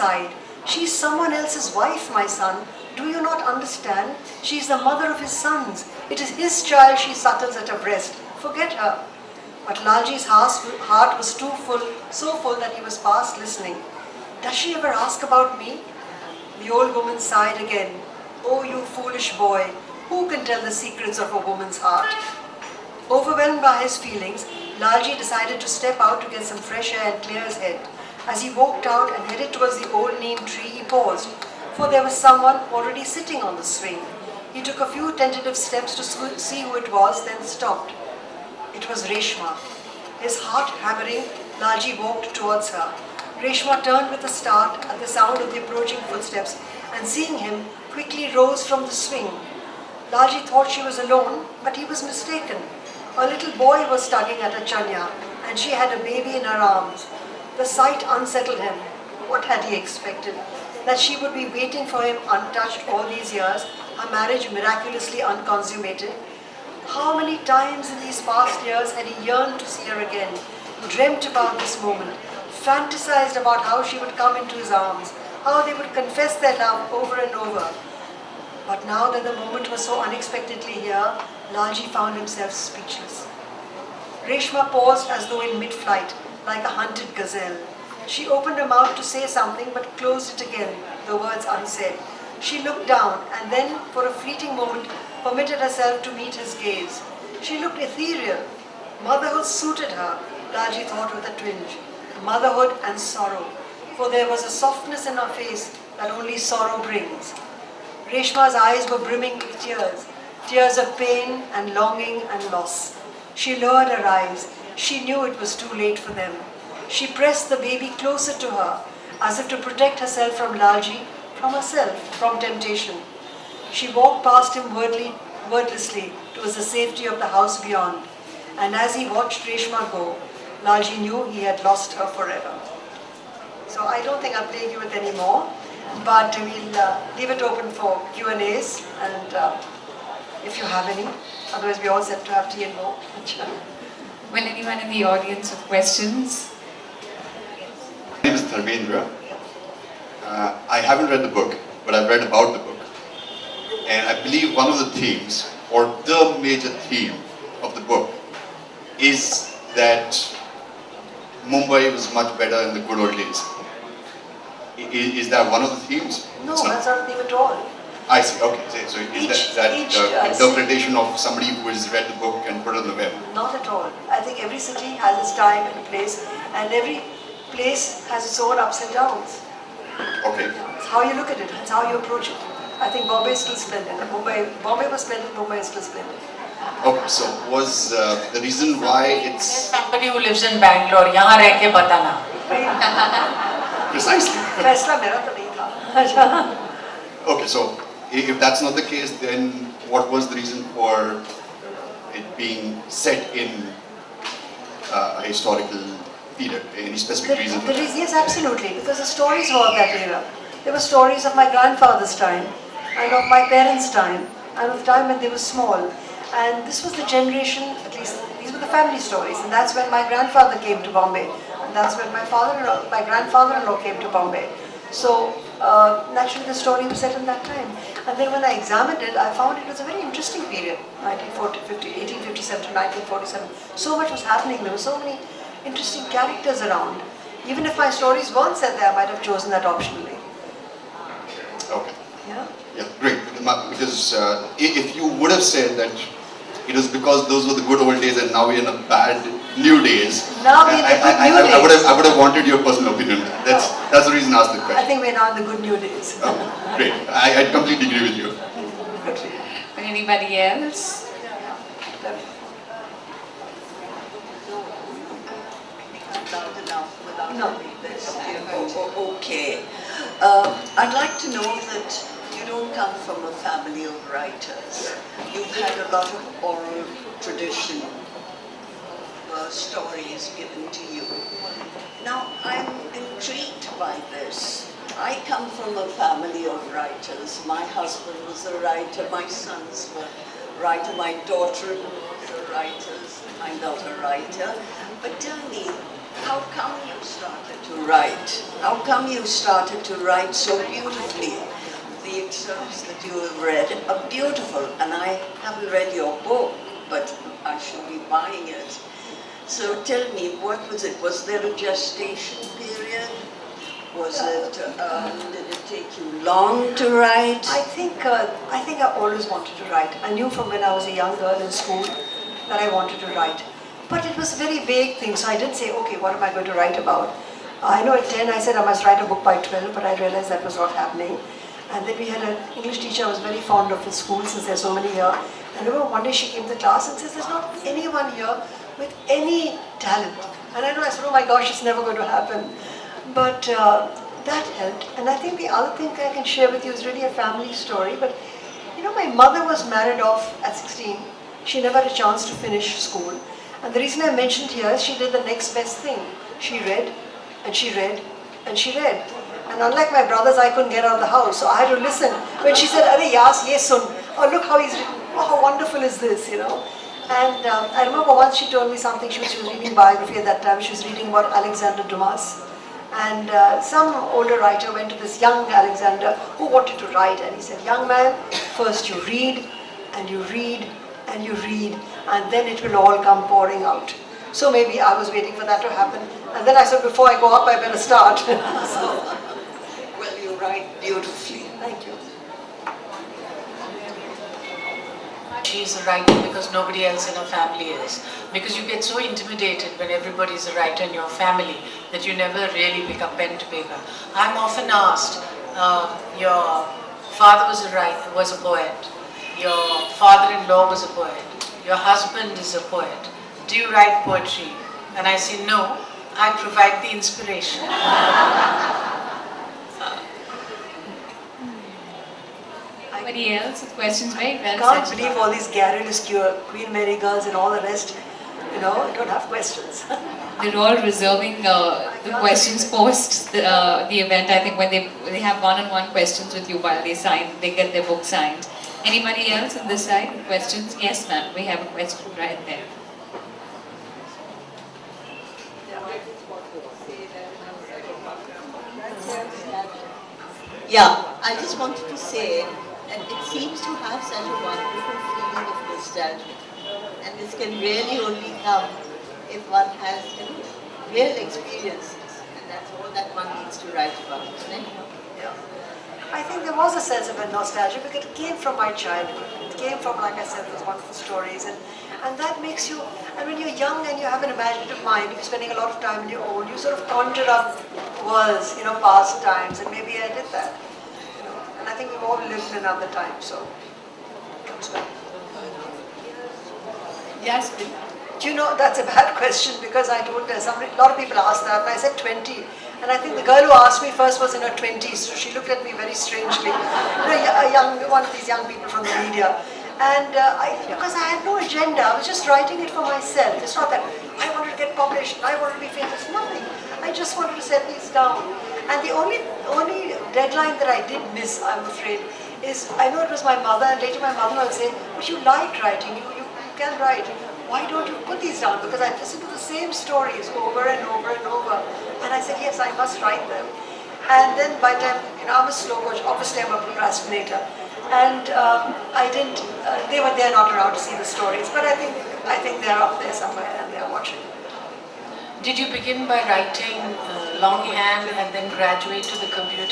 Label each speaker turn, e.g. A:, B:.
A: sighed. She's someone else's wife, my son. Do you not understand? She is the mother of his sons. It is his child she suckles at her breast. Forget her. But Lalji's heart was too full, so full that he was past listening. Does she ever ask about me? The old woman sighed again. Oh, you foolish boy, who can tell the secrets of a woman's heart? Overwhelmed by his feelings, Lalji decided to step out to get some fresh air and clear his head. As he walked out and headed towards the old neem tree, he paused, for there was someone already sitting on the swing. He took a few tentative steps to see who it was, then stopped. It was Reshma. His heart hammering, Lalji walked towards her. Reshma turned with a start at the sound of the approaching footsteps, and seeing him, quickly rose from the swing. Lalji thought she was alone, but he was mistaken. A little boy was tugging at her chanya, and she had a baby in her arms. The sight unsettled him. What had he expected? That she would be waiting for him untouched all these years, her marriage miraculously unconsummated? How many times in these past years had he yearned to see her again, dreamt about this moment, fantasized about how she would come into his arms, how they would confess their love over and over. But now that the moment was so unexpectedly here, Lalji found himself speechless. Reshma paused as though in mid-flight, like a hunted gazelle. She opened her mouth to say something but closed it again, the words unsaid. She looked down and then, for a fleeting moment, permitted herself to meet his gaze. She looked ethereal. Motherhood suited her, Lalji thought with a twinge. Motherhood and sorrow, for there was a softness in her face that only sorrow brings. Reshma's eyes were brimming with tears, tears of pain and longing and loss. She lowered her eyes. She knew it was too late for them. She pressed the baby closer to her, as if to protect herself from Lalji, from herself, from temptation. She walked past him wordlessly towards the safety of the house beyond, and as he watched Reshma go, Lalji knew he had lost her forever. So I don't think I'll plague you with any more, but we'll leave it open for Q&As, and if you have any. Otherwise, we all set to have tea and go.
B: Will anyone in the audience have questions?
C: My name is Dharmendra. I haven't read the book, but I've read about the book. And I believe one of the themes, or the major theme of the book, is that Mumbai was much better in the good old days. Is that one of the themes?
A: No, that's not a theme at all.
C: I see, okay. So is that interpretation of somebody who has read the book and put it on the web?
A: Not at all. I think every city has its time and place, and every place has its own ups and downs.
C: Okay.
A: It's how you look at it, it's how you approach it. I think Bombay is still splendid. Bombay was splendid, Mumbai is still splendid.
C: Okay, so was the reason why it's...
D: Somebody who lives in Bangalore, यहाँ रह के बताना.
C: Precisely.
A: फैसला मेरा तो नहीं था.
C: Okay, so if that's not the case, then what was the reason for it being set in a historical period? Any specific reason for that?
A: Yes, absolutely, because the stories were of that era. There were stories of my grandfather's time, and of my parents' time, and of the time when they were small. And this was the generation, at least these were the family stories, and that's when my grandfather came to Bombay, and that's when my grandfather-in-law came to Bombay. So naturally the story was set in that time. And then when I examined it, I found it was a very interesting period, 1857 to 1947. So much was happening, there were so many interesting characters around. Even if my stories weren't set there, I might have chosen that optionally.
C: Okay.
A: Yeah?
C: Yeah, great. Because if you would have said that it was because those were the good old days and now we're in a bad new days,
A: now we're in the good new days.
C: I would have wanted your personal opinion. That's the reason I asked the question.
A: I think we're now in the good new days.
C: Oh, great. I completely agree with you.
B: Anybody else?
A: No.
E: Okay. I'd like to know that you don't come from a family of writers. You've had a lot of oral tradition, stories given to you. Now, I'm intrigued by this. I come from a family of writers. My husband was a writer, my sons were writer, my daughter was a writer, my daughter a writer. But tell me, how come you started to write? How come you started to write so beautifully? The excerpts that you have read are beautiful, and I haven't read your book, but I should be buying it. So tell me, what was it? Was there a gestation period? Was it, did it take you long to write?
A: I think I always wanted to write. I knew from when I was a young girl in school that I wanted to write. But it was a very vague thing, so I didn't say, okay, what am I going to write about? I know at 10 I said I must write a book by 12, but I realized that was not happening. And then we had an English teacher I was very fond of in school, since there's so many here. And I remember one day she came to class and says, there's not anyone here with any talent. And I know, I said, oh my gosh, it's never going to happen. But that helped. And I think the other thing I can share with you is really a family story. But you know, my mother was married off at 16. She never had a chance to finish school. And the reason I mentioned here is she did the next best thing. She read, and she read, and she read. And unlike my brothers, I couldn't get out of the house, so I had to listen. When she said, "Arey yas, ye sun," oh look how he's written. Oh, how wonderful is this, you know? And I remember once she told me something. She was reading biography at that time. She was reading about Alexander Dumas. And some older writer went to this young Alexander who wanted to write, and he said, "Young man, first you read, and you read, and you read, and then it will all come pouring out." So maybe I was waiting for that to happen, and then I said, before I go up, I better start. So,
E: well, you write beautifully.
A: thank you.
D: She is a writer because nobody else in her family is. Because you get so intimidated when everybody is a writer in your family that you never really pick up pen to paper. I'm often asked, your father was a poet, your father-in-law was a poet, your husband is a poet. Do you write poetry? And I say, no, I provide the inspiration.
B: Anybody else with questions? Very well
A: I can't
B: said.
A: believe all these garrulous Queen Mary girls and all the rest, you know, don't have questions.
B: They're all reserving the questions post the event. I think when they have one-on-one questions with you while they get their book signed. Anybody else on this side with questions? Yes, ma'am. We have a question right there.
F: Yeah, I just wanted to say that it seems to have such a wonderful feeling of nostalgia. And this can really only come if one has real experiences. And that's all that one needs to write about, isn't it?
A: Yeah. I think there was a sense of a nostalgia because it came from my childhood. It came from, like I said, those wonderful stories. And that makes you, and when you're young and you have an imaginative mind, you're spending a lot of time on your own, you sort of conjure up worlds, you know, past times, and maybe I did that. You know, and I think we've all lived in another time, so it comes back.
B: Yes, please.
A: Do you know, that's a bad question because I told a lot of people asked that, and I said 20. And I think the girl who asked me first was in her 20s, so she looked at me very strangely. You know, one of these young people from the media. And because I had no agenda, I was just writing it for myself. It's not that I wanted to get published, I wanted to be famous, nothing. I just wanted to set these down. And the only deadline that I did miss, I'm afraid, is I know it was my mother, and later my mother would say, but you like writing, you can write. Why don't you put these down? Because I listened to the same stories over and over and over. And I said, yes, I must write them. And then by the time, you know, I'm a slow coach, obviously I'm a procrastinator. And I didn't, they're not around to see the stories, but I think they're up there somewhere and they're watching.
D: Did you begin by writing longhand and then graduate to the computer?